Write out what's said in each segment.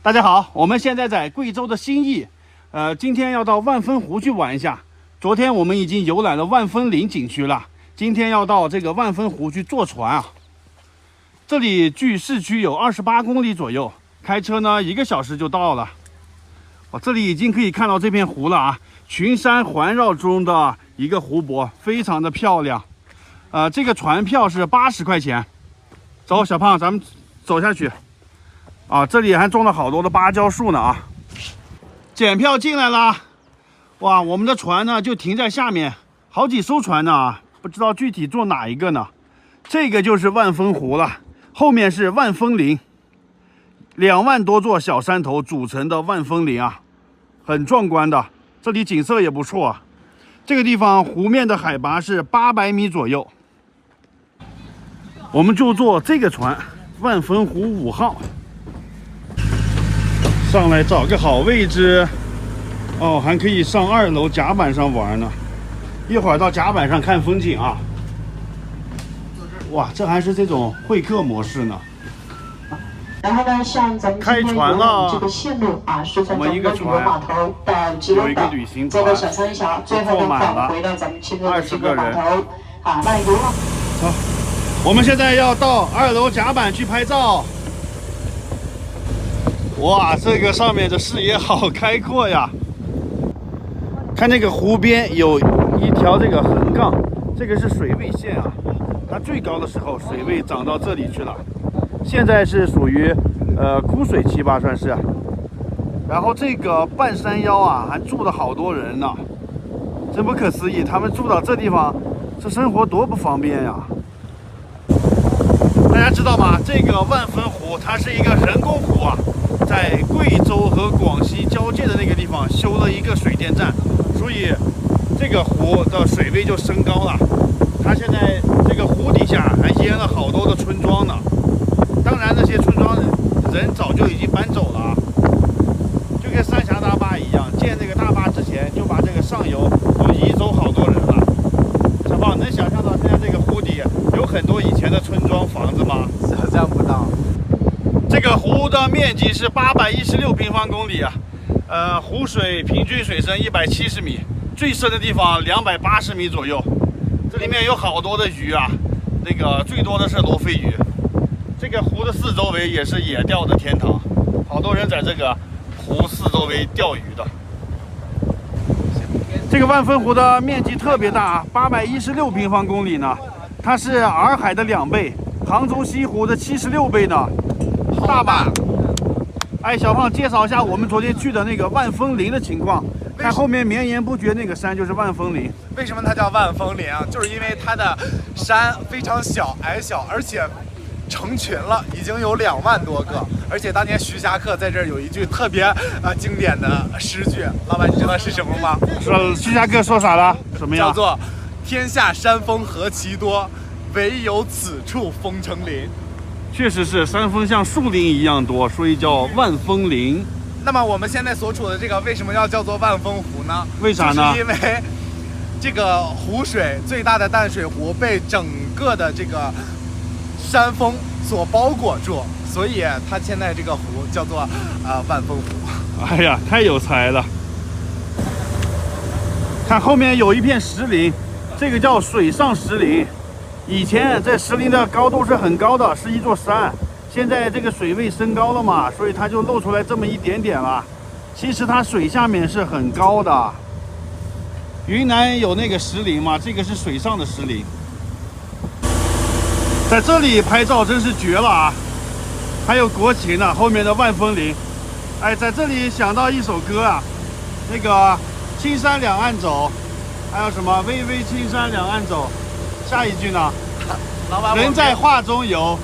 大家好，我们现在在贵州的兴义，今天要到万峰湖去玩一下。昨天我们已经游览了万峰林景区了，今天要到这个万峰湖去坐船啊。这里距市区有28公里左右，开车呢1个小时就到了。这里已经可以看到这片湖了啊，群山环绕中的一个湖泊，非常的漂亮。这个船票是80块钱。走，小胖，咱们走下去。这里还种了好多的芭蕉树呢啊！检票进来了，哇，我们的船呢就停在下面，好几艘船呢啊，不知道具体坐哪一个呢？这个就是万峰湖了，后面是万峰林，2万多座小山头组成的万峰林啊，很壮观的。这里景色也不错啊。这个地方湖面的海拔是800米左右，我们就坐这个船，万峰湖5号。上来找个好位置，还可以上2楼甲板上玩呢。一会儿到甲板上看风景啊。哇，这还是这种会客模式呢。然后呢，像咱们开船了，这个线路啊，是从咱们的旅游码头到吉隆岛，这个小三峡，最后呢返回到咱们青岛的这个码头啊，那游了。好，我们现在要到2楼甲板去拍照。哇，这个上面的视野好开阔呀！看那个湖边有一条这个横杠，这个是水位线啊。它最高的时候水位涨到这里去了，现在是属于枯水期吧，算是。然后这个半山腰啊，还住了好多人呢，真不可思议！他们住到这地方，这生活多不方便呀！大家知道吗？这个万峰湖它是一个人工湖啊。在贵州和广西交界的那个地方修了一个水电站，所以这个湖的水位就升高了。它现在这个湖底下还淹了好多的村庄呢。当然，那些村庄人早就已经搬走了啊，就跟三峡大坝一样，建这个大坝之前就把这个上游都移走好多人了。小胖，能想象到现在这个湖底有很多以前的村庄房子吗？想象不到。这个湖的面积是816平方公里啊，湖水平均水深170米，最深的地方280米左右。这里面有好多的鱼啊，那个最多的是罗非鱼。这个湖的四周围也是野钓的天堂，好多人在这个湖四周围钓鱼的。这个万峰湖的面积特别大，816平方公里呢，它是洱海的2倍，杭州西湖的76倍呢。大坝，小胖介绍一下我们昨天去的那个万峰林的情况。看后面绵延不绝那个山就是万峰林。为什么它叫万峰林啊？就是因为它的山非常小，矮小，而且成群了，已经有2万多个。而且当年徐霞客在这儿有一句特别经典的诗句，老板你知道是什么吗？说徐霞客说啥了？什么呀？叫做“天下山峰何其多，唯有此处风成林”。确实是山峰像树林一样多，所以叫万峰林。那么我们现在所处的这个为什么要叫做万峰湖呢？为啥呢？就是因为这个湖水最大的淡水湖被整个的这个山峰所包裹住，所以它现在这个湖叫做万峰湖。哎呀，太有才了！看后面有一片石林，这个叫水上石林。以前这石林的高度是很高的，是一座山。现在这个水位升高了嘛，所以它就露出来这么一点点了。其实它水下面是很高的。云南有那个石林嘛，这个是水上的石林。在这里拍照真是绝了啊！还有国旗呢，后面的万峰林。在这里想到一首歌啊，那个青山两岸走，还有什么巍巍青山两岸走。下一句呢？人在画中游。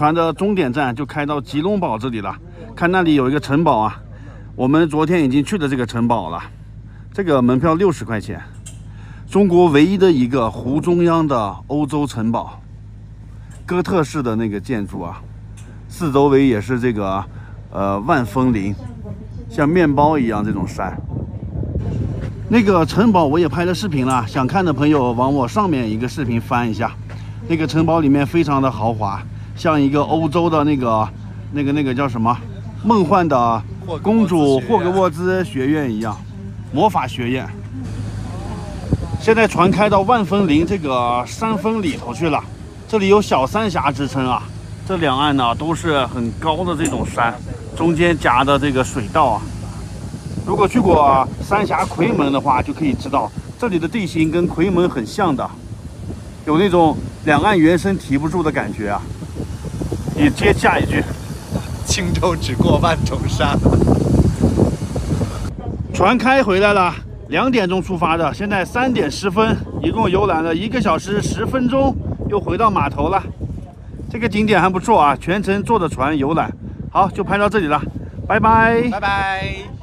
船的终点站就开到吉隆堡这里了。看那里有一个城堡啊，我们昨天已经去了这个城堡了。这个门票60块钱，中国唯一的一个湖中央的欧洲城堡，哥特式的那个建筑啊，四周围也是这个万峰林，像面包一样这种山。那个城堡我也拍了视频了，想看的朋友往我上面一个视频翻一下。那个城堡里面非常的豪华，像一个欧洲的那个叫什么梦幻的公主霍格沃兹学院一样，魔法学院。现在船开到万峰林这个山峰里头去了，这里有小三峡之称啊。这两岸呢都是很高的这种山，中间夹的这个水道啊。如果去过三峡夔门的话，就可以知道这里的地形跟夔门很像的，有那种两岸猿声啼不住的感觉啊。你接下一句，轻舟只过万重山。船开回来了，2点钟出发的，现在3点10分，一共游览了1个小时10分钟，又回到码头了。这个景点还不错啊，全程坐着船游览。好，就拍到这里了，拜拜，拜拜。